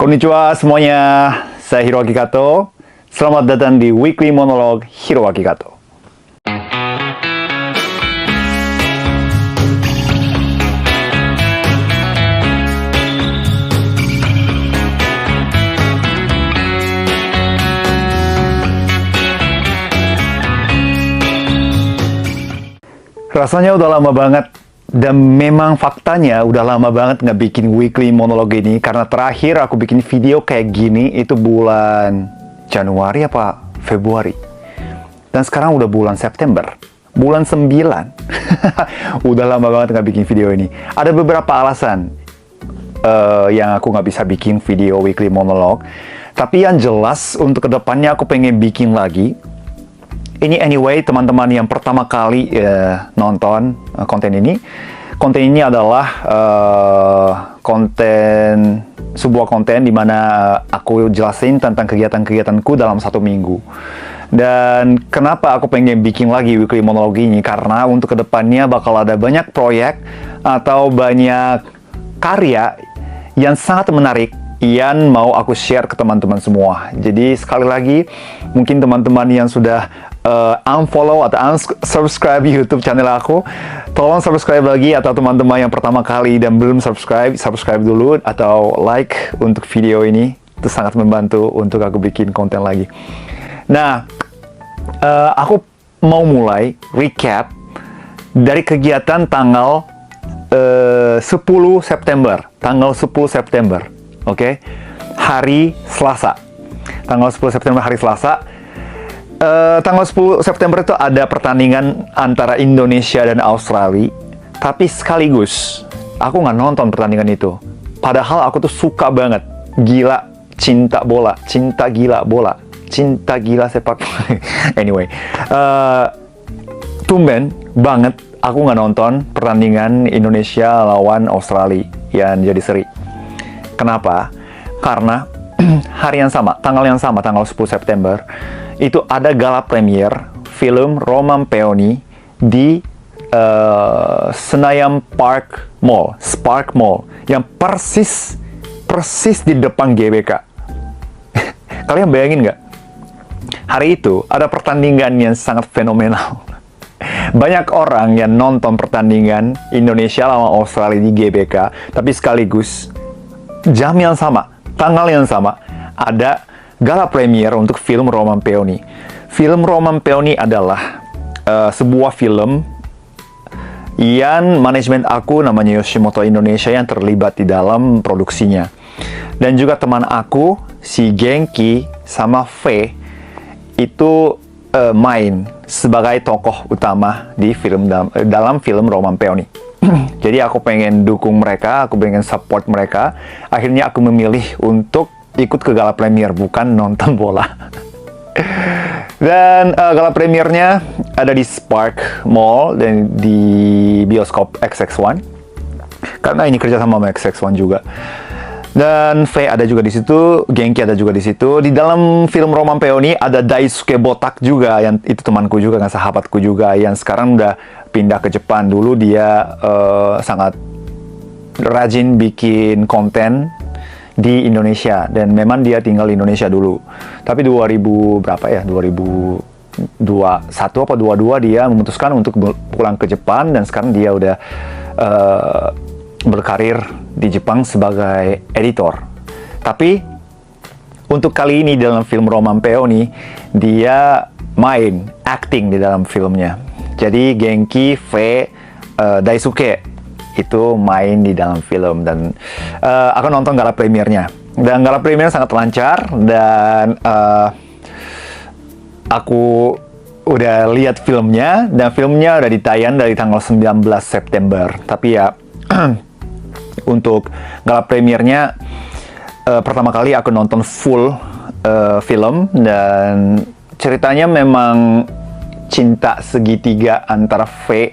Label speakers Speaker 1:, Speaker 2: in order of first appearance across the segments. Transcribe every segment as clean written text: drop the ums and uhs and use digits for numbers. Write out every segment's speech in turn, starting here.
Speaker 1: Konnichiwa semuanya, saya Hiroaki Kato. Selamat datang di Weekly Monologue Hiroaki Kato. Rasanya udah lama banget. Dan memang faktanya udah lama banget nggak bikin weekly monolog ini, karena terakhir aku bikin video kayak gini itu bulan Januari apa Februari. Dan sekarang udah bulan September. Bulan 9. Udah lama banget nggak bikin video ini. Ada beberapa alasan yang aku nggak bisa bikin video weekly monolog. Tapi yang jelas untuk kedepannya aku pengen bikin lagi. Ini anyway, teman-teman yang pertama kali nonton konten ini. Konten ini adalah sebuah konten di mana aku jelasin tentang kegiatan-kegiatanku dalam 1 minggu. Dan kenapa aku pengen bikin lagi weekly monolog ini? Karena untuk kedepannya bakal ada banyak proyek atau banyak karya yang sangat menarik yang mau aku share ke teman-teman semua. Jadi sekali lagi, mungkin teman-teman yang sudah unfollow atau unsubscribe YouTube channel aku, tolong subscribe lagi, atau teman-teman yang pertama kali dan belum subscribe, subscribe dulu atau like untuk video ini. Itu sangat membantu untuk aku bikin konten lagi. Nah, aku mau mulai recap dari kegiatan tanggal 10 September. Tanggal 10 September. Oke, hari Selasa. Tanggal 10 September hari Selasa. Tanggal 10 September itu ada pertandingan antara Indonesia dan Australia. Tapi sekaligus, aku nggak nonton pertandingan itu. Padahal aku tuh suka banget. Gila, cinta bola. Cinta gila bola. Cinta gila sepak bola. Anyway, tumben banget aku nggak nonton pertandingan Indonesia lawan Australia yang jadi seri. Kenapa? Karena hari yang sama, tanggal 10 September, itu ada gala premier film Roman Peony di Senayan Park Mall, Spark Mall, yang persis di depan GBK. Kalian bayangin nggak? Hari itu ada pertandingan yang sangat fenomenal. Banyak orang yang nonton pertandingan Indonesia lawan Australia di GBK, tapi sekaligus jam yang sama, tanggal yang sama, ada gala premier untuk film Roman Peony. Film Roman Peony adalah sebuah film yang manajemen aku namanya Yoshimoto Indonesia yang terlibat di dalam produksinya. Dan juga teman aku, si Genki sama V, itu main sebagai tokoh utama di dalam film Roman Peony. Jadi aku pengen dukung mereka, aku pengen support mereka. Akhirnya aku memilih untuk ikut ke gala premier, bukan nonton bola. Dan gala premiernya ada di Spark Mall dan di bioskop XX1. Karena ini kerja sama XX1 juga. Dan V ada juga di situ, Genki ada juga di situ. Di dalam film Roman Peony ada Daisuke Botak juga, yang itu temanku juga, kan sahabatku juga, yang sekarang udah pindah ke Jepang. Dulu dia sangat rajin bikin konten di Indonesia, dan memang dia tinggal di Indonesia dulu. Tapi 2000 berapa ya? 2021 apa 22 dia memutuskan untuk pulang ke Jepang, dan sekarang dia udah berkarir di Jepang sebagai editor. Tapi untuk kali ini dalam film Roman Peony, dia main acting di dalam filmnya. Jadi Genki, V, Daisuke itu main di dalam film, dan aku nonton gala premiernya. Dan gala premiernya sangat lancar, dan aku udah lihat filmnya, dan filmnya udah ditayang dari tanggal 19 September. Tapi ya untuk gala premiernya pertama kali aku nonton full film, dan ceritanya memang cinta segitiga antara V,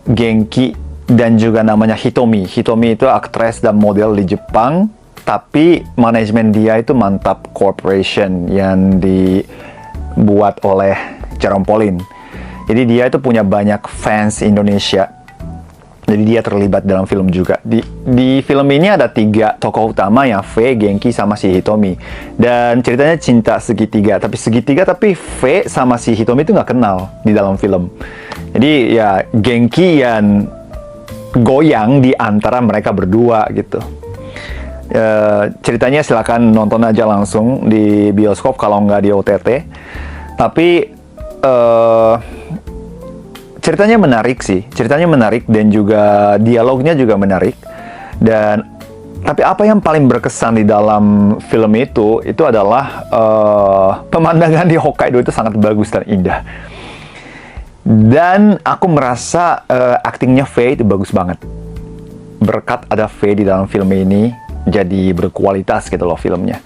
Speaker 1: Genki, dan juga namanya Hitomi. Hitomi itu aktris dan model di Jepang, tapi manajemen dia itu Mantap Corporation yang dibuat oleh Jerome Pauline. Jadi dia itu punya banyak fans Indonesia. Jadi dia terlibat dalam film juga. Di film ini ada 3 tokoh utama, yang Faye, Genki, sama si Hitomi. Dan ceritanya cinta segitiga. Tapi Faye sama si Hitomi itu nggak kenal di dalam film. Jadi ya Genki yang goyang di antara mereka berdua gitu. Ceritanya silakan nonton aja langsung di bioskop kalau nggak di OTT. Tapi ceritanya menarik sih, dan juga dialognya juga menarik. Tapi apa yang paling berkesan di dalam film itu adalah pemandangan di Hokkaido itu sangat bagus dan indah. Dan aku merasa aktingnya Faye itu bagus banget. Berkat ada Faye di dalam film ini, jadi berkualitas gitu loh filmnya.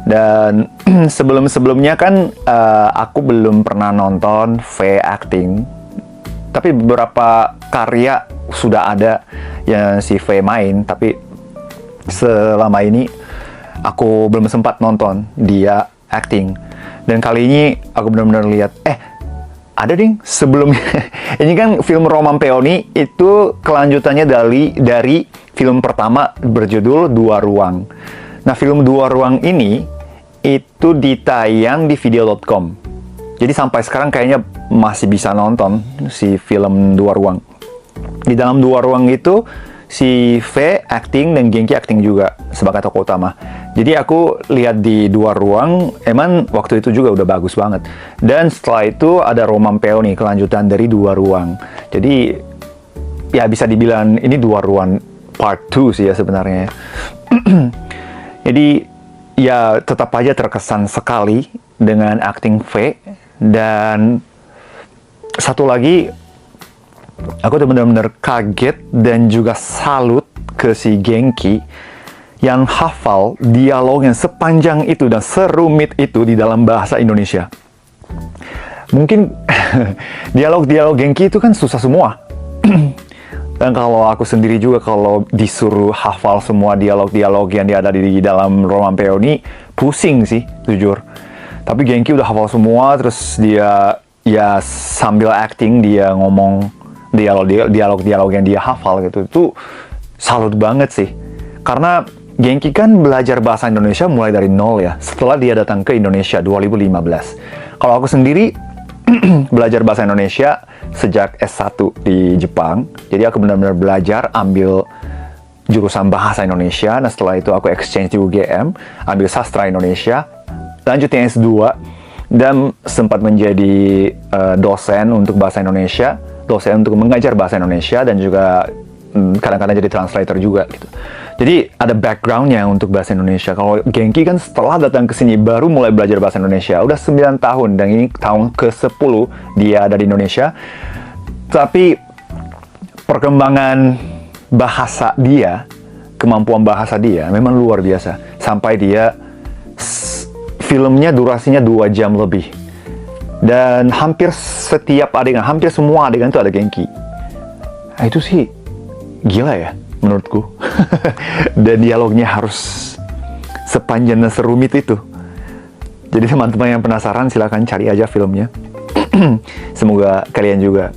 Speaker 1: Dan sebelum-sebelumnya kan aku belum pernah nonton Faye acting. Tapi beberapa karya sudah ada yang si Faye main, tapi selama ini aku belum sempat nonton dia acting. Dan kali ini aku benar-benar lihat, ada ding sebelumnya. Ini kan film Roman Peony itu kelanjutannya dari film pertama berjudul Dua Ruang. Nah, film Dua Ruang ini itu ditayang di video.com. Jadi sampai sekarang kayaknya masih bisa nonton si film Dua Ruang. Di dalam Dua Ruang itu si Faye acting dan Genki acting juga sebagai tokoh utama. Jadi aku lihat di Dua Ruang, emang waktu itu juga udah bagus banget. Dan setelah itu ada Roman Peony, kelanjutan dari Dua Ruang. Jadi ya bisa dibilang ini Dua Ruang part 2 sih ya sebenarnya. Jadi ya tetap aja terkesan sekali dengan acting Faye. Dan satu lagi, aku tuh benar-benar kaget dan juga salut ke si Genki yang hafal dialog yang sepanjang itu dan serumit itu di dalam bahasa Indonesia. Mungkin dialog-dialog Genki itu kan susah semua. Dan kalau aku sendiri juga kalau disuruh hafal semua dialog-dialog yang ada di dalam Roman Peony, pusing sih, jujur. Tapi Genki udah hafal semua, terus dia ya sambil acting dia ngomong dialog-dialog yang dia hafal gitu. Itu salut banget sih. Karena Genki kan belajar bahasa Indonesia mulai dari nol ya, setelah dia datang ke Indonesia 2015. Kalau aku sendiri belajar bahasa Indonesia sejak S1 di Jepang. Jadi aku benar-benar belajar ambil jurusan bahasa Indonesia. Nah setelah itu aku exchange di UGM, ambil sastra Indonesia, lanjutin S2, dan sempat menjadi dosen untuk bahasa Indonesia, dosen untuk mengajar bahasa Indonesia, dan juga kadang-kadang jadi translator juga gitu. Jadi ada backgroundnya untuk bahasa Indonesia. Kalau Genki kan setelah datang ke sini baru mulai belajar bahasa Indonesia. Udah 9 tahun, dan ini tahun ke-10 dia ada di Indonesia. Tapi perkembangan bahasa dia, kemampuan bahasa dia memang luar biasa. Sampai dia filmnya durasinya 2 jam lebih. Dan hampir setiap adegan, hampir semua adegan itu ada Genki. Nah, itu sih gila ya menurutku. Dan dialognya harus sepanjang dan serumit itu. Jadi teman-teman yang penasaran silahkan cari aja filmnya. Semoga kalian juga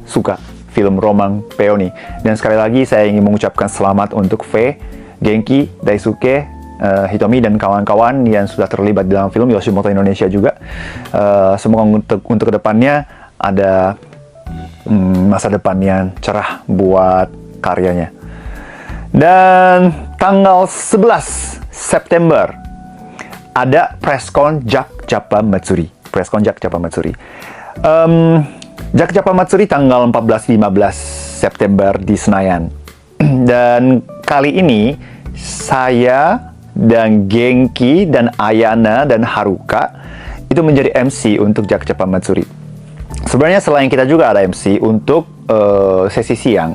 Speaker 1: suka film Roman Peony. Dan sekali lagi saya ingin mengucapkan selamat untuk Faye, Genki, Daisuke, Hitomi dan kawan-kawan yang sudah terlibat dalam film Yoshimoto Indonesia juga. Semoga untuk kedepannya ada masa depan yang cerah buat karyanya. Dan tanggal 11 September ada Presscon Jak Japa Matsuri. Jak Japa Matsuri tanggal 14-15 September di Senayan. Dan kali ini saya dan Genki dan Ayana dan Haruka itu menjadi MC untuk Jak Japa Matsuri. Sebenarnya selain kita juga ada MC untuk sesi siang,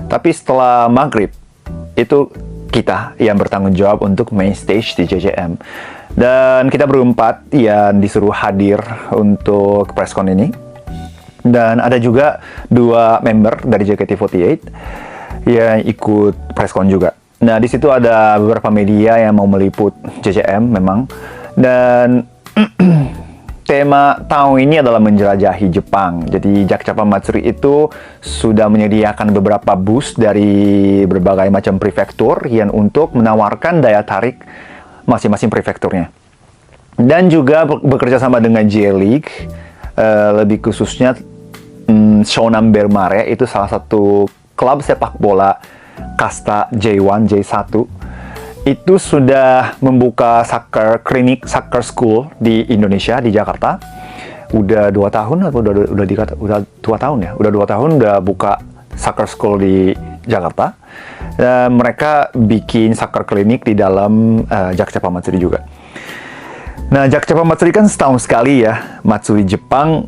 Speaker 1: tapi setelah maghrib itu kita yang bertanggung jawab untuk main stage di JJM. Dan kita berempat yang disuruh hadir untuk presscon ini. Dan ada juga 2 member dari JKT48 yang ikut presscon juga. Nah, di situ ada beberapa media yang mau meliput JJM memang. Dan tema tahun ini adalah menjelajahi Jepang. Jadi Jak Japan Matsuri itu sudah menyediakan beberapa booth dari berbagai macam prefektur yang untuk menawarkan daya tarik masing-masing prefekturnya. Dan juga bekerja sama dengan J-League, lebih khususnya Shonan Bellmare, itu salah satu klub sepak bola kasta J1, J1. Itu sudah membuka klinik soccer school di Indonesia, di Jakarta. Udah 2 tahun atau udah 2 tahun ya? Udah 2 tahun udah buka soccer school di Jakarta. Dan mereka bikin soccer klinik di dalam Jak Japan Matsuri juga. Nah, Jak Japan Matsuri kan setahun sekali ya, Matsuri Jepang.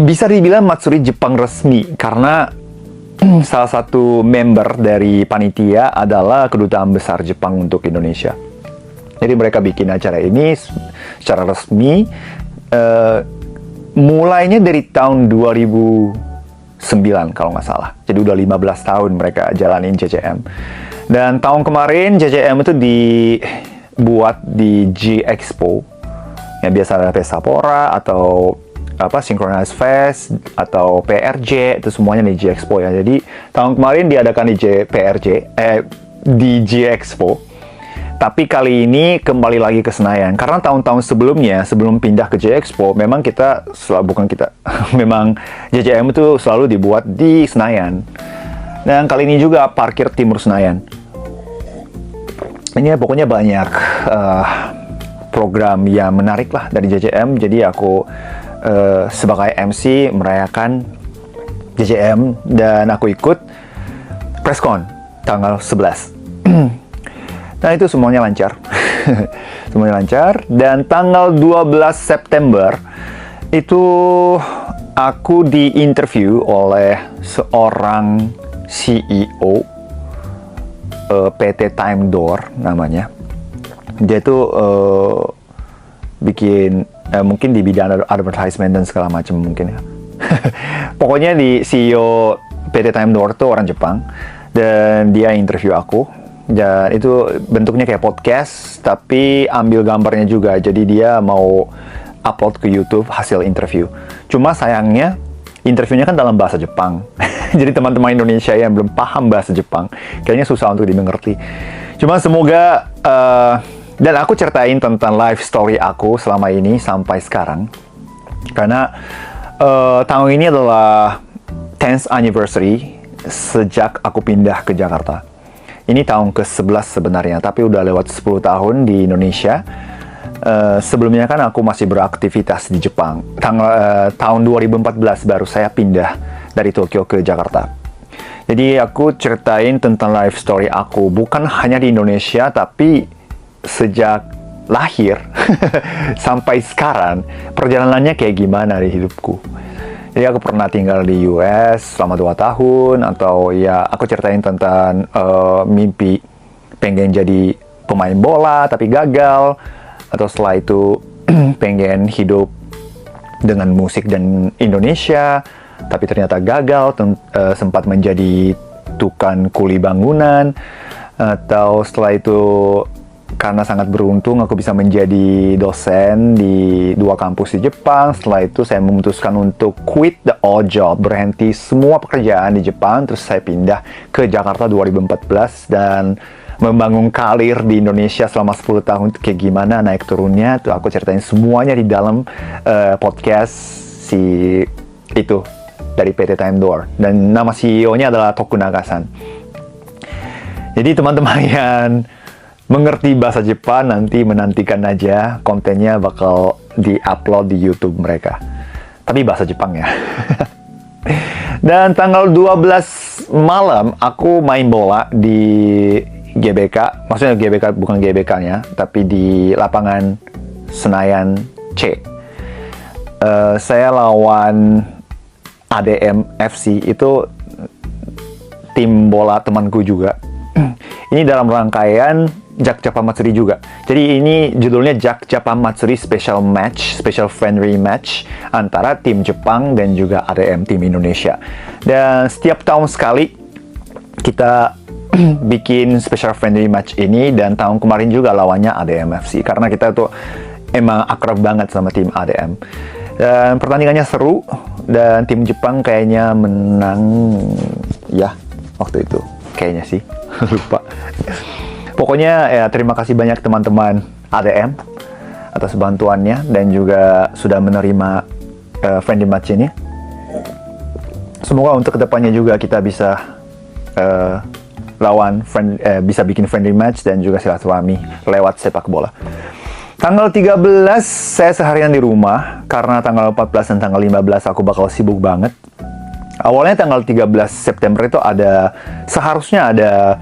Speaker 1: Bisa dibilang Matsuri Jepang resmi, karena salah satu member dari panitia adalah Kedutaan Besar Jepang untuk Indonesia. Jadi mereka bikin acara ini secara resmi, mulainya dari tahun 2009 kalau nggak salah. Jadi udah 15 tahun mereka jalanin JJM. Dan tahun kemarin JJM itu dibuat di G-Expo, yang biasa ada Pesta Pora atau Synchronized Fest atau PRJ, itu semuanya di G-Expo ya. Jadi tahun kemarin diadakan di G-Expo. Tapi kali ini kembali lagi ke Senayan. Karena tahun-tahun sebelumnya, sebelum pindah ke G-Expo, memang memang JJM itu selalu dibuat di Senayan. Dan kali ini juga parkir timur Senayan. Ini pokoknya banyak program yang menarik lah dari JJM. Jadi aku sebagai MC merayakan JJM dan aku ikut presscon tanggal 11. Nah, itu semuanya lancar. Semuanya lancar. Dan tanggal 12 September itu aku diinterview oleh seorang CEO PT Time Door namanya. Dia itu bikin mungkin di bidang advertisement dan segala macam mungkin ya. Pokoknya di CEO PT Time Door itu orang Jepang, dan dia interview aku, dan itu bentuknya kayak podcast tapi ambil gambarnya juga. Jadi dia mau upload ke YouTube hasil interview. Cuma sayangnya interviewnya kan dalam bahasa Jepang. Jadi teman-teman Indonesia yang belum paham bahasa Jepang kayaknya susah untuk dimengerti. Cuma semoga dan aku ceritain tentang life story aku selama ini sampai sekarang. Karena tahun ini adalah 10th anniversary sejak aku pindah ke Jakarta. Ini tahun ke-11 sebenarnya, tapi udah lewat 10 tahun di Indonesia. Sebelumnya kan aku masih beraktivitas di Jepang. Tahun 2014 baru saya pindah dari Tokyo ke Jakarta. Jadi aku ceritain tentang life story aku, bukan hanya di Indonesia, tapi sejak lahir sampai sekarang, perjalanannya kayak gimana di hidupku. Jadi aku pernah tinggal di US selama 2 tahun, atau ya aku ceritain tentang mimpi pengen jadi pemain bola tapi gagal, atau setelah itu pengen hidup dengan musik dan Indonesia tapi ternyata gagal, sempat menjadi tukang kuli bangunan, atau setelah itu karena sangat beruntung aku bisa menjadi dosen di 2 kampus di Jepang. Setelah itu saya memutuskan untuk quit the old job, berhenti semua pekerjaan di Jepang, terus saya pindah ke Jakarta 2014 dan membangun karir di Indonesia selama 10 tahun. Kayak gimana naik turunnya tuh aku ceritain semuanya di dalam podcast itu dari PT Time Door, dan nama CEO-nya adalah Tokunaga-san. Jadi teman-teman yang mengerti bahasa Jepang nanti menantikan aja, kontennya bakal di-upload di YouTube mereka. Tapi bahasa Jepang ya. Dan tanggal 12 malam aku main bola di GBK. Maksudnya GBK bukan GBK-nya, tapi di lapangan Senayan C. Saya lawan ADM FC, itu tim bola temanku juga. Ini dalam rangkaian Jak Japan Matsuri juga. Jadi ini judulnya Jak Japan Matsuri Special Match, Special Friendly Match antara tim Jepang dan juga ADM tim Indonesia. Dan setiap tahun sekali kita bikin Special Friendly Match ini, dan tahun kemarin juga lawannya ADM FC. Karena kita tuh emang akrab banget sama tim ADM. Dan pertandingannya seru, dan tim Jepang kayaknya menang ya waktu itu. Kayaknya sih, lupa. Pokoknya ya terima kasih banyak teman-teman ADM atas bantuannya dan juga sudah menerima friendly match ini. Semoga untuk kedepannya juga kita bisa bisa bikin friendly match dan juga silaturahmi lewat sepak bola. Tanggal 13 saya seharian di rumah karena tanggal 14 dan tanggal 15 aku bakal sibuk banget. Awalnya tanggal 13 September itu seharusnya ada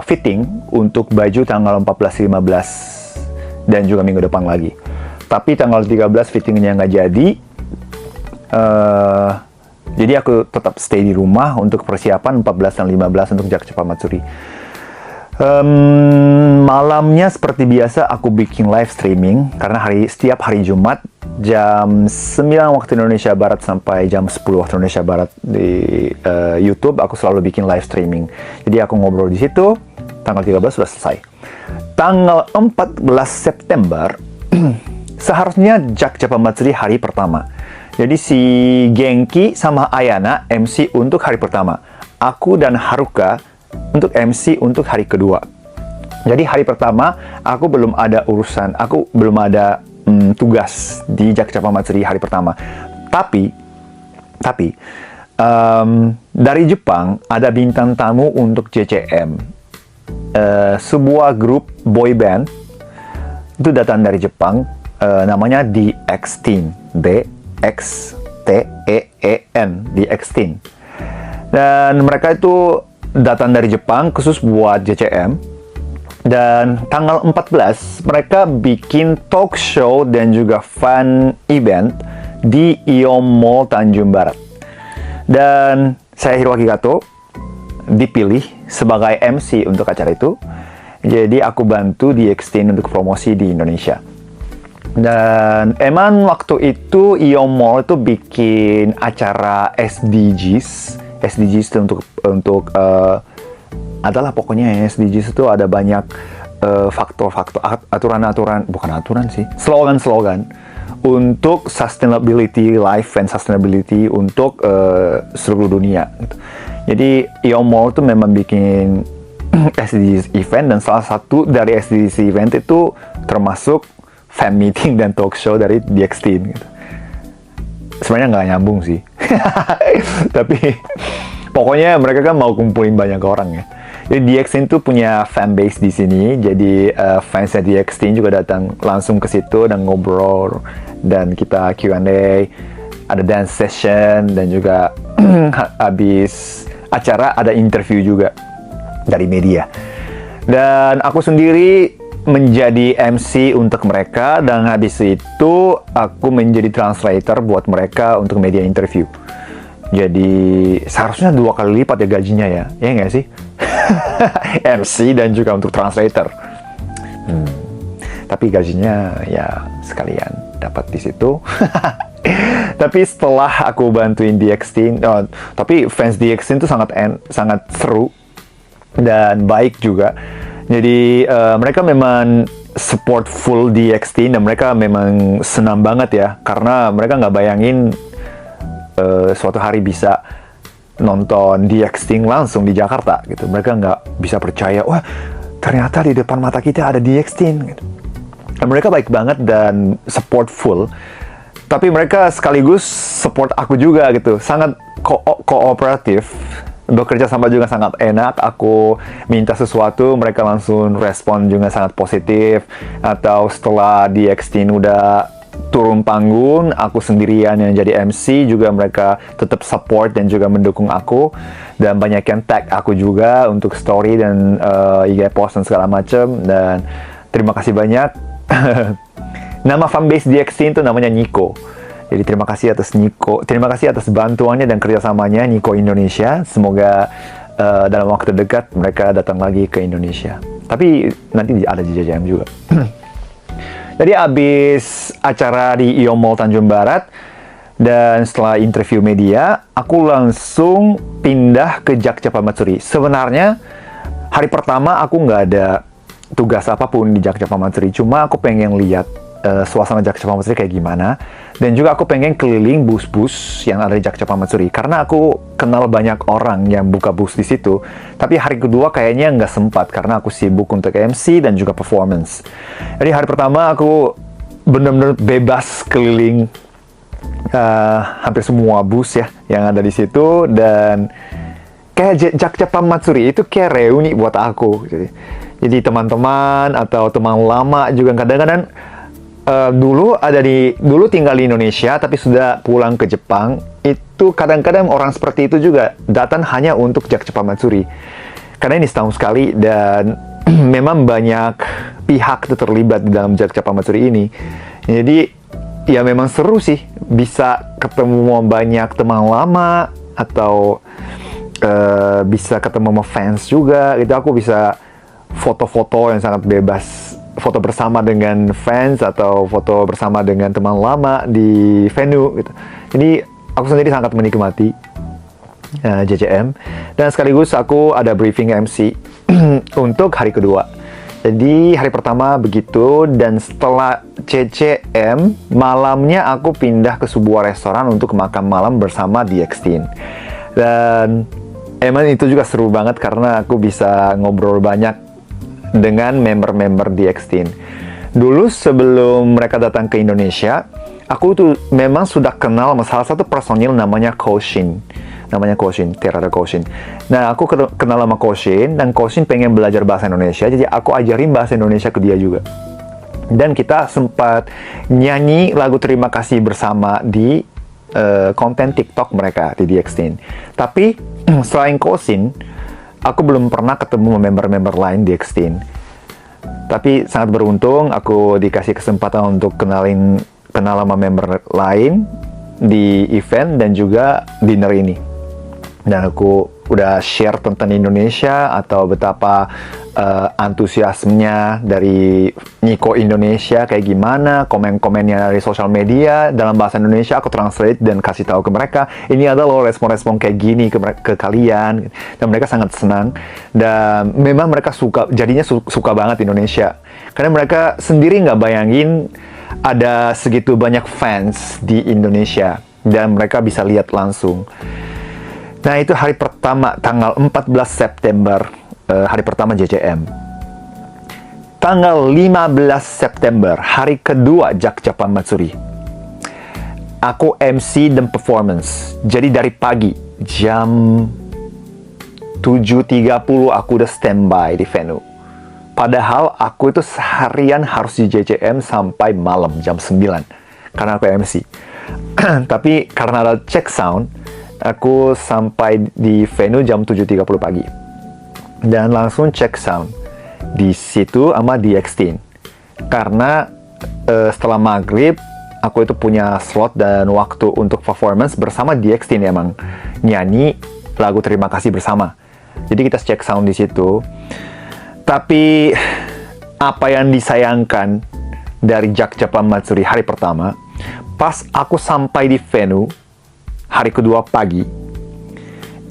Speaker 1: fitting untuk baju tanggal 14-15 dan juga minggu depan lagi. Tapi tanggal 13 fittingnya nggak jadi. Jadi aku tetap stay di rumah untuk persiapan 14 dan 15 untuk Jak Cepat Matsuri. Malamnya seperti biasa aku bikin live streaming karena setiap hari Jumat jam 9 waktu Indonesia Barat sampai jam 10 waktu Indonesia Barat di YouTube aku selalu bikin live streaming. Jadi aku ngobrol di situ. Tanggal 13 sudah selesai. Tanggal 14 September seharusnya Jak Cepat Matsuri hari pertama. Jadi si Genki sama Ayana MC untuk hari pertama. Aku dan Haruka untuk MC untuk hari kedua. Jadi hari pertama aku belum ada tugas di Jak Cepat Matsuri hari pertama. Tapi dari Jepang ada bintang tamu untuk JCM. Sebuah grup boy band itu datang dari Jepang, namanya DXteen, DXTEEN, DXteen. Dan mereka itu datang dari Jepang khusus buat JCM. Dan tanggal 14 mereka bikin talk show dan juga fun event di Ion Mall Tanjung Barat. Dan saya Hiroaki Kato dipilih sebagai MC untuk acara itu. Jadi aku bantu DXteen untuk promosi di Indonesia. Dan emang waktu itu Ion Mall itu bikin acara SDGs itu untuk adalah pokoknya SDGs itu ada banyak faktor-faktor slogan-slogan untuk sustainability life and sustainability untuk seluruh dunia gitu. Jadi Ion Mall itu memang bikin SDGs event dan salah satu dari SDGs event itu termasuk fan meeting dan talk show dari DXteen gitu. Sebenarnya nggak nyambung sih. Tapi pokoknya mereka kan mau kumpulin banyak orang ya. Jadi DXteen tuh punya fanbase di sini. Jadi fansnya DXteen juga datang langsung ke situ dan ngobrol dan kita Q&A, ada dance session dan juga habis acara ada interview juga dari media. Dan aku sendiri menjadi MC untuk mereka dan habis itu aku menjadi translator buat mereka untuk media interview. Jadi seharusnya 2 kali lipat ya gajinya ya nggak sih? MC dan juga untuk translator. Tapi gajinya ya sekalian dapat di situ. Tapi setelah aku bantuin DXteen, tapi fans DXteen itu sangat seru dan baik juga. Jadi mereka memang support full DXteen dan mereka memang senang banget ya karena mereka nggak bayangin suatu hari bisa nonton DXteen langsung di Jakarta gitu. Mereka nggak bisa percaya, wah ternyata di depan mata kita ada DXteen gitu. Dan mereka baik banget dan support full. Tapi mereka sekaligus support aku juga gitu. Sangat kooperatif. Bekerja sama juga sangat enak. Aku minta sesuatu, mereka langsung respon juga sangat positif. Atau setelah DXteen udah turun panggung, aku sendirian yang jadi MC juga mereka tetap support dan juga mendukung aku. Dan banyak yang tag aku juga untuk story dan IG post dan segala macam. Dan terima kasih banyak. Nama fanbase DXteen itu namanya Nico. Jadi terima kasih atas Nico, terima kasih atas bantuannya dan kerjasamanya Nico Indonesia. Semoga dalam waktu dekat mereka datang lagi ke Indonesia. Tapi nanti ada di JJM juga. Jadi abis acara di Ion Mall Tanjung Barat dan setelah interview media, aku langsung pindah ke Jak Cepat Matsuri. Sebenarnya hari pertama aku nggak ada tugas apapun di Jak Cepat Matsuri, cuma aku pengen lihat suasana Jak Jepang Matsuri kayak gimana. Dan juga aku pengen keliling bus-bus yang ada di Jak Jepang Matsuri, karena aku kenal banyak orang yang buka bus di situ. Tapi hari kedua kayaknya nggak sempat karena aku sibuk untuk MC dan juga performance. Jadi hari pertama aku benar-benar bebas keliling hampir semua bus ya yang ada di situ, dan kayak Jak Jepang Matsuri itu kayak reuni buat aku. Jadi teman-teman atau teman lama juga kadang-kadang dulu tinggal di Indonesia tapi sudah pulang ke Jepang, itu kadang-kadang orang seperti itu juga datang hanya untuk Jak Jepang Matsuri. Karena ini setahun sekali dan memang banyak pihak itu terlibat di dalam Jak Jepang Matsuri ini. Jadi ya memang seru sih, bisa ketemu banyak teman lama atau bisa ketemu sama fans juga gitu. Aku bisa foto-foto yang sangat bebas, foto bersama dengan fans atau foto bersama dengan teman lama di venue gitu. Jadi aku sendiri sangat menikmati JJM, dan sekaligus aku ada briefing MC untuk hari kedua. Jadi hari pertama begitu, dan setelah CCM malamnya aku pindah ke sebuah restoran untuk makan malam bersama DX10. Dan emang itu juga seru banget karena aku bisa ngobrol banyak dengan member-member DX10. Dulu sebelum mereka datang ke Indonesia, aku tuh memang sudah kenal sama salah satu personil namanya Koshin. Terada Koshin. Nah, aku kenal sama Koshin, dan Koshin pengen belajar bahasa Indonesia, jadi aku ajarin bahasa Indonesia ke dia juga. Dan kita sempat nyanyi lagu Terima Kasih bersama di konten TikTok mereka di DX10. Tapi selain Koshin, aku belum pernah ketemu member-member lain DX10. Tapi sangat beruntung aku dikasih kesempatan untuk kenal sama member lain di event dan juga dinner ini. Dan aku udah share tentang Indonesia atau betapa antusiasmenya dari Niko Indonesia kayak gimana, komen-komennya dari sosial media dalam bahasa Indonesia aku translate dan kasih tahu ke mereka, ini ada loh respon-respon kayak gini ke kalian, dan mereka sangat senang. Dan memang mereka jadinya suka banget Indonesia, karena mereka sendiri nggak bayangin ada segitu banyak fans di Indonesia dan mereka bisa lihat langsung. Nah, itu hari pertama, tanggal 14 September, hari pertama JJM. Tanggal 15 September, hari kedua Jak Jepang Matsuri. Aku MC dan performance. Jadi dari pagi, jam 7.30 aku udah standby di venue. Padahal aku itu seharian harus di JJM sampai malam, jam 9. Karena aku MC. Tapi karena ada check sound, aku sampai di venue jam 7.30 pagi. Dan langsung check sound. Di situ sama DX10. Karena setelah maghrib, aku itu punya slot dan waktu untuk performance bersama DX10 emang. Nyanyi lagu Terima Kasih bersama. Jadi kita check sound di situ. Tapi apa yang disayangkan dari Jak Jepang Matsuri hari pertama, pas aku sampai di venue, hari kedua pagi,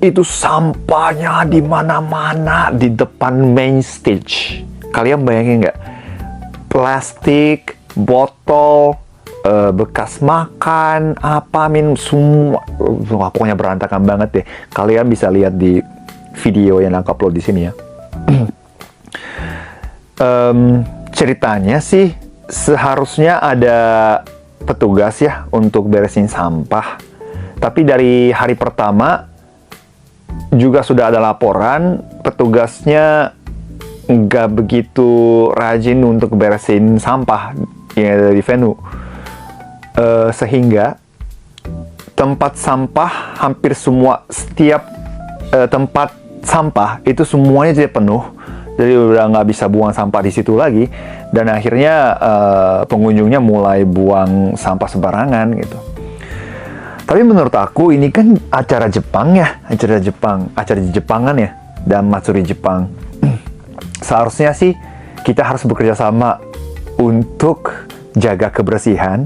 Speaker 1: itu sampahnya di mana-mana di depan main stage. Kalian bayangin nggak? Plastik, botol, bekas makan, minum, semua. Pokoknya berantakan banget deh. Kalian bisa lihat di video yang aku upload di sini ya. Ceritanya sih seharusnya ada petugas ya untuk beresin sampah. Tapi dari hari pertama juga sudah ada laporan petugasnya nggak begitu rajin untuk beresin sampah ya, di venue. Sehingga tempat sampah hampir setiap tempat sampah itu semuanya jadi penuh. Jadi udah nggak bisa buang sampah di situ lagi. Dan akhirnya pengunjungnya mulai buang sampah sembarangan gitu. Tapi menurut aku ini kan acara Jepang ya, acara Jepangan ya, dan Matsuri Jepang. Seharusnya sih kita harus bekerja sama untuk jaga kebersihan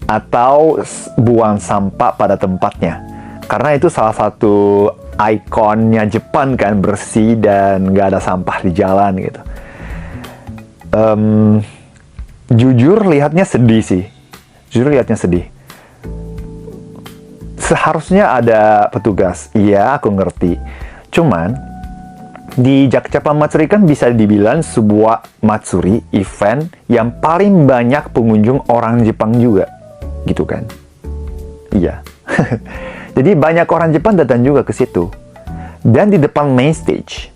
Speaker 1: atau buang sampah pada tempatnya. Karena itu salah satu ikonnya Jepang kan, bersih dan nggak ada sampah di jalan gitu. jujur lihatnya sedih sih. Jujur lihatnya sedih. Seharusnya ada petugas. Iya, aku ngerti. Cuman, di Jakjapan Matsuri kan bisa dibilang sebuah matsuri, event yang paling banyak pengunjung orang Jepang juga. Gitu kan? Iya. Jadi banyak orang Jepang datang juga ke situ. Dan di depan main stage,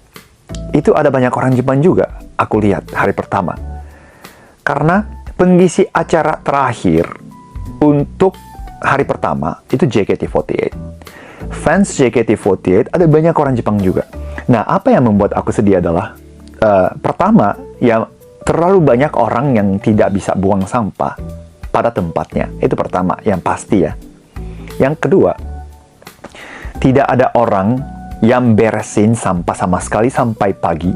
Speaker 1: itu ada banyak orang Jepang juga. Aku lihat hari pertama. Karena pengisi acara terakhir untuk hari pertama itu JKT48. Fans JKT48 ada banyak orang Jepang juga. Nah, apa yang membuat aku sedih adalah pertama, ya terlalu banyak orang yang tidak bisa buang sampah pada tempatnya. Itu pertama, yang pasti ya. Yang kedua, tidak ada orang yang beresin sampah sama sekali sampai pagi.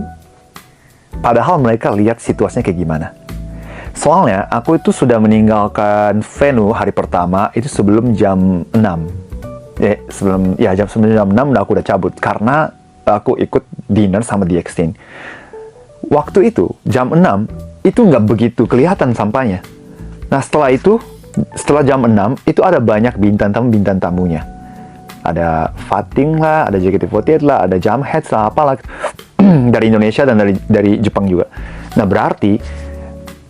Speaker 1: Padahal mereka lihat situasinya kayak gimana. Soalnya, aku itu sudah meninggalkan venue hari pertama itu sebelum jam 6. Jam 6 aku udah cabut karena aku ikut dinner sama The Extend. Waktu itu, jam 6, itu nggak begitu kelihatan sampahnya. Nah, setelah jam 6, itu ada banyak bintang tamunya. Ada Fating lah, ada JKT48 lah, ada Jamheads lah, apalah. Dari Indonesia dan dari Jepang juga. Nah, berarti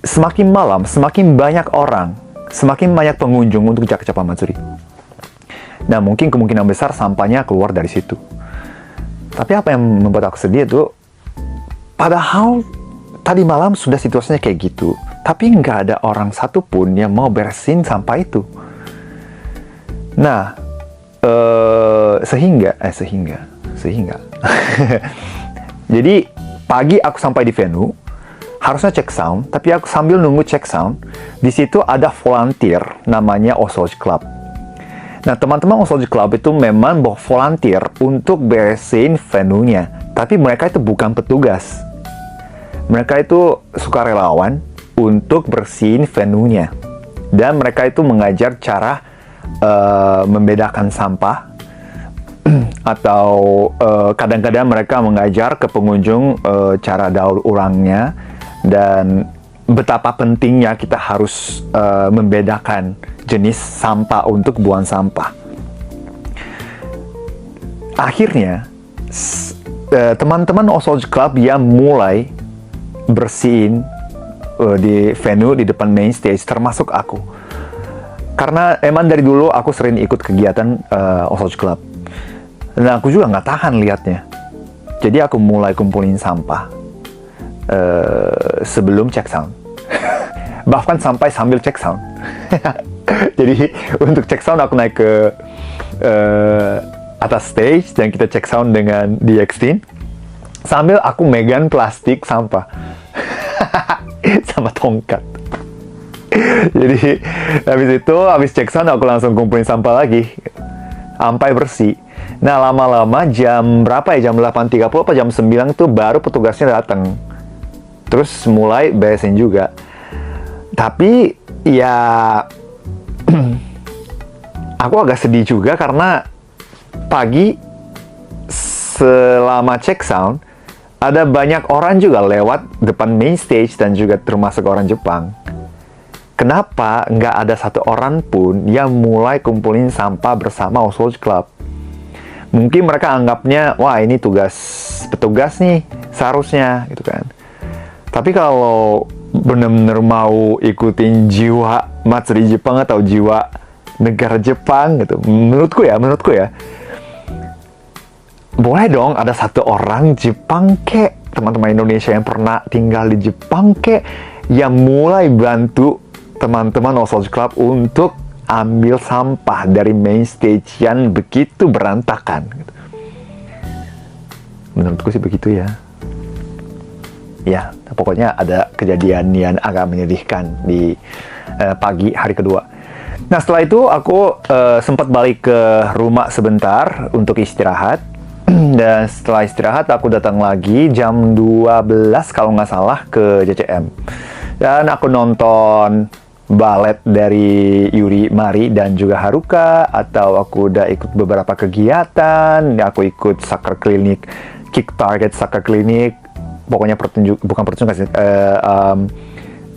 Speaker 1: semakin malam, semakin banyak orang, semakin banyak pengunjung untuk Jakjapan Matsuri. Nah, mungkin kemungkinan besar sampahnya keluar dari situ. Tapi apa yang membuat aku sedih itu, padahal tadi malam sudah situasinya kayak gitu, tapi nggak ada orang satupun yang mau beresin sampah itu. Nah, sehingga. Jadi, pagi aku sampai di venue, harusnya cek sound, tapi aku sambil nunggu cek sound, di situ ada volunteer namanya Osoji Club. Nah, teman-teman Osoji Club itu memang volunteer untuk beresin venue-nya, tapi mereka itu bukan petugas. Mereka itu sukarelawan untuk bersihin venue-nya. Dan mereka itu mengajar cara membedakan sampah, atau kadang-kadang mereka mengajar ke pengunjung cara daur ulangnya, dan betapa pentingnya kita harus membedakan jenis sampah untuk buang sampah. Akhirnya, teman-teman Osoji Club yang mulai bersihin di venue di depan main stage, termasuk aku. Karena emang dari dulu aku sering ikut kegiatan Osoji Club. Nah, aku juga nggak tahan lihatnya. Jadi aku mulai kumpulin sampah sebelum cek sound. Bahkan sambil cek sound. Jadi untuk cek sound aku naik ke atas stage dan kita cek sound dengan The Extend. Sambil aku megang plastik sampah. Sama tongkat. Jadi habis cek sound aku langsung kumpulin sampah lagi. Sampai bersih. Nah, lama-lama jam berapa ya? Jam 8.30 apa jam 9 tuh baru petugasnya datang. Terus mulai beresin juga. Tapi ya aku agak sedih juga karena pagi selama cek sound ada banyak orang juga lewat depan main stage dan juga termasuk orang Jepang. Kenapa nggak ada satu orang pun yang mulai kumpulin sampah bersama Osoji Club? Mungkin mereka anggapnya, wah ini tugas petugas nih, seharusnya gitu kan. Tapi kalau benar-benar mau ikutin jiwa Matsuri Jepang atau jiwa negara Jepang gitu, menurutku ya, boleh dong ada satu orang Jepang kek, teman-teman Indonesia yang pernah tinggal di Jepang kek, yang mulai bantu teman-teman Osoji Club untuk ambil sampah dari main stage yang begitu berantakan. Menurutku sih begitu ya. Ya, pokoknya ada kejadian yang agak menyedihkan di pagi hari kedua. Nah, setelah itu aku sempat balik ke rumah sebentar untuk istirahat. Dan setelah istirahat aku datang lagi jam 12 kalau nggak salah ke JCM. Dan aku nonton balet dari Yuri Mari dan juga Haruka, atau aku udah ikut beberapa kegiatan. Aku ikut soccer clinic, Kick Target Soccer Clinic, pokoknya bukan pertunjukan sih,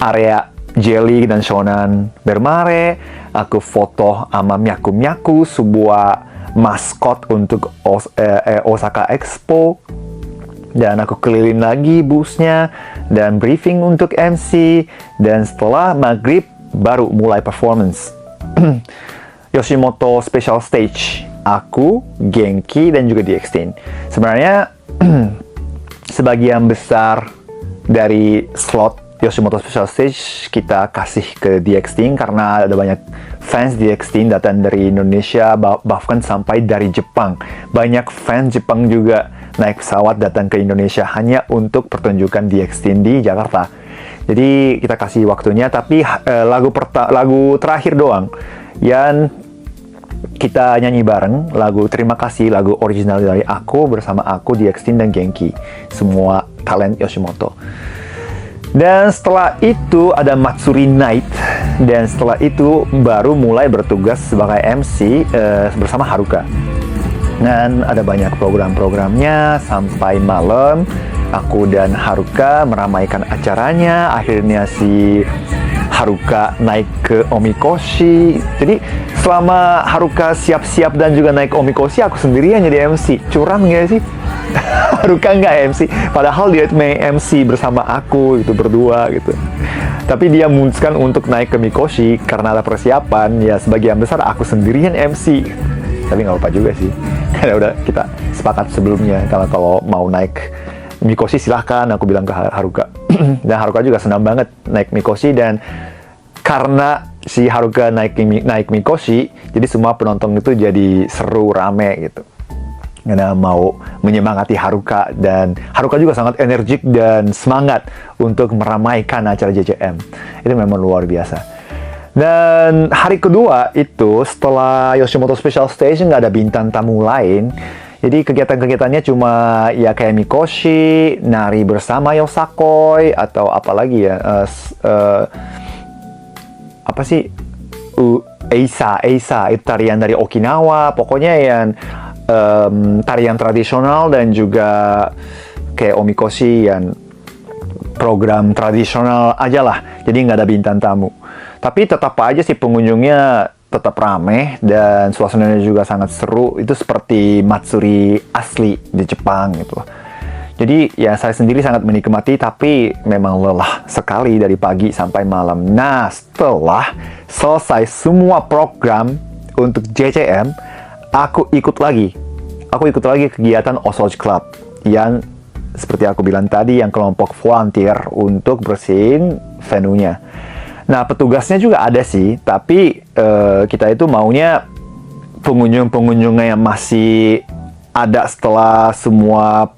Speaker 1: area Jelly dan Shonan bermare, aku foto sama Myaku-Myaku, sebuah maskot untuk Osaka Expo, dan aku keliling lagi busnya dan briefing untuk MC, dan setelah maghrib baru mulai performance. Yoshimoto Special Stage, aku, Genki, dan juga DX10. Sebenarnya sebagian besar dari slot Yoshimoto Special Stage kita kasih ke DX10 karena ada banyak fans DX10 datang dari Indonesia, bahkan sampai dari Jepang. Banyak fans Jepang juga naik pesawat datang ke Indonesia hanya untuk pertunjukan DX10 di Jakarta. Jadi kita kasih waktunya, tapi lagu terakhir doang yang kita nyanyi bareng, lagu terima kasih, lagu original dari aku bersama aku, DX10 dan Genki, semua talent Yoshimoto. Dan setelah itu ada Matsuri Night, dan setelah itu baru mulai bertugas sebagai MC bersama Haruka. Dan ada banyak program-programnya sampai malam. Aku dan Haruka meramaikan acaranya. Akhirnya si Haruka naik ke Omikoshi. Jadi selama Haruka siap-siap dan juga naik Omikoshi, aku sendirian jadi MC. Curang nggak sih? Haruka nggak MC, padahal dia main MC bersama aku gitu, berdua gitu. Tapi dia memutuskan untuk naik ke Mikoshi karena ada persiapan. Ya sebagian besar aku sendirian MC. Tapi nggak apa-apa juga sih, karena udah kita sepakat sebelumnya kalau mau naik Mikoshi silahkan, aku bilang ke Haruka. Dan Haruka juga senang banget naik Mikoshi, dan karena si Haruka naik Mikoshi, jadi semua penonton itu jadi seru, rame gitu. Karena mau menyemangati Haruka, dan Haruka juga sangat energik dan semangat untuk meramaikan acara JJM. Itu memang luar biasa. Dan hari kedua itu setelah Yoshimoto Special Stage nggak ada bintang tamu lain. Jadi kegiatan-kegiatannya cuma ya kayak Mikoshi, nari bersama Yosakoi, atau apalagi ya, apa sih, Eisa itu tarian dari Okinawa. Pokoknya yang tarian tradisional, dan juga kayak Omikoshi yang program tradisional aja lah. Jadi nggak ada bintang tamu. Tapi tetap aja sih pengunjungnya tetap ramai, dan suasananya juga sangat seru. Itu seperti Matsuri asli di Jepang gitu. Jadi ya saya sendiri sangat menikmati, tapi memang lelah sekali dari pagi sampai malam. Nah, setelah selesai semua program untuk JJM, aku ikut lagi kegiatan Osoj Club yang seperti aku bilang tadi, yang kelompok volunteer untuk bersihin venue-nya. Nah, petugasnya juga ada sih, tapi kita itu maunya pengunjung-pengunjungnya yang masih ada setelah semua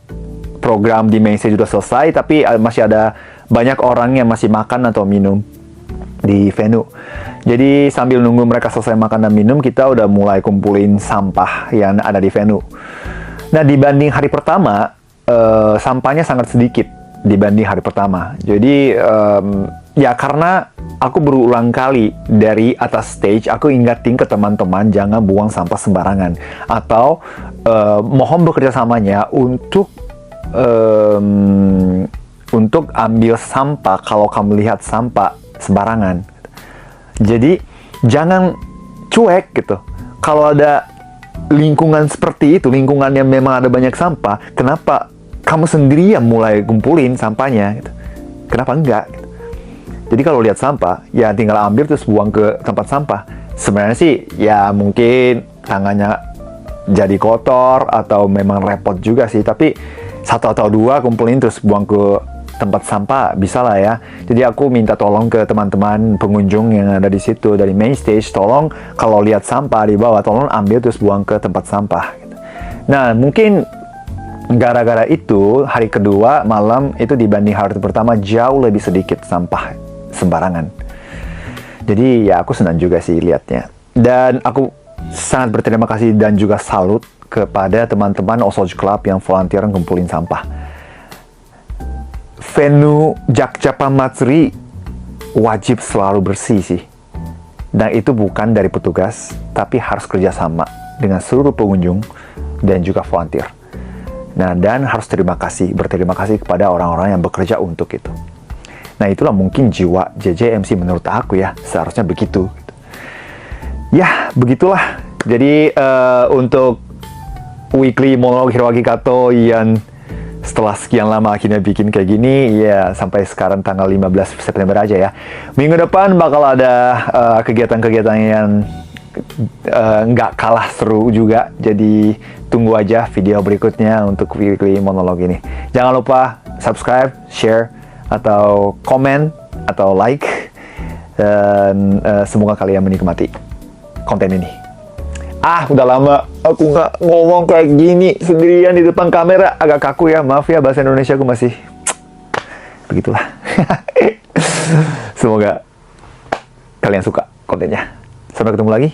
Speaker 1: program di main stage sudah selesai, tapi masih ada banyak orang yang masih makan atau minum di venue. Jadi sambil nunggu mereka selesai makan dan minum, kita udah mulai kumpulin sampah yang ada di venue. Nah, dibanding hari pertama, sampahnya sangat sedikit dibanding hari pertama. Jadi ya karena aku berulang kali dari atas stage, aku ingatin ke teman-teman jangan buang sampah sembarangan, atau mohon bekerjasamanya untuk ambil sampah kalau kamu lihat sampah sembarangan. Jadi jangan cuek gitu. Kalau ada lingkungan seperti itu, lingkungan yang memang ada banyak sampah, kenapa kamu sendiri yang mulai kumpulin sampahnya gitu? Kenapa enggak gitu? Jadi kalau lihat sampah, ya tinggal ambil terus buang ke tempat sampah. Sebenarnya sih ya mungkin tangannya jadi kotor atau memang repot juga sih, tapi satu atau dua kumpulin terus buang ke tempat sampah bisa lah ya. Jadi aku minta tolong ke teman-teman pengunjung yang ada di situ dari main stage, tolong kalau lihat sampah di bawah, tolong ambil terus buang ke tempat sampah gitu. Nah, mungkin gara-gara itu hari kedua malam itu dibanding hari pertama jauh lebih sedikit sampah sembarangan. Jadi ya aku senang juga sih lihatnya. Dan aku sangat berterima kasih dan juga salut kepada teman-teman Osoj Club yang volunteer ngumpulin sampah. Venue Jakjapa Matsuri wajib selalu bersih sih. Dan itu bukan dari petugas, tapi harus kerjasama dengan seluruh pengunjung dan juga volunteer. Nah, dan harus berterima kasih kepada orang-orang yang bekerja untuk itu. Nah, itulah mungkin jiwa JJMC menurut aku ya, seharusnya begitu. Ya, begitulah. Jadi, untuk weekly monolog Hiroaki Kato yang setelah sekian lama akhirnya bikin kayak gini, ya sampai sekarang tanggal 15 September aja ya. Minggu depan bakal ada kegiatan-kegiatan yang nggak kalah seru juga. Jadi tunggu aja video berikutnya untuk weekly monolog ini. Jangan lupa subscribe, share, atau komen, atau like. Dan semoga kalian menikmati konten ini. Udah lama aku nggak ngomong kayak gini sendirian di depan kamera. Agak kaku ya, maaf ya, bahasa Indonesia aku masih begitulah. Semoga kalian suka kontennya. Sampai ketemu lagi.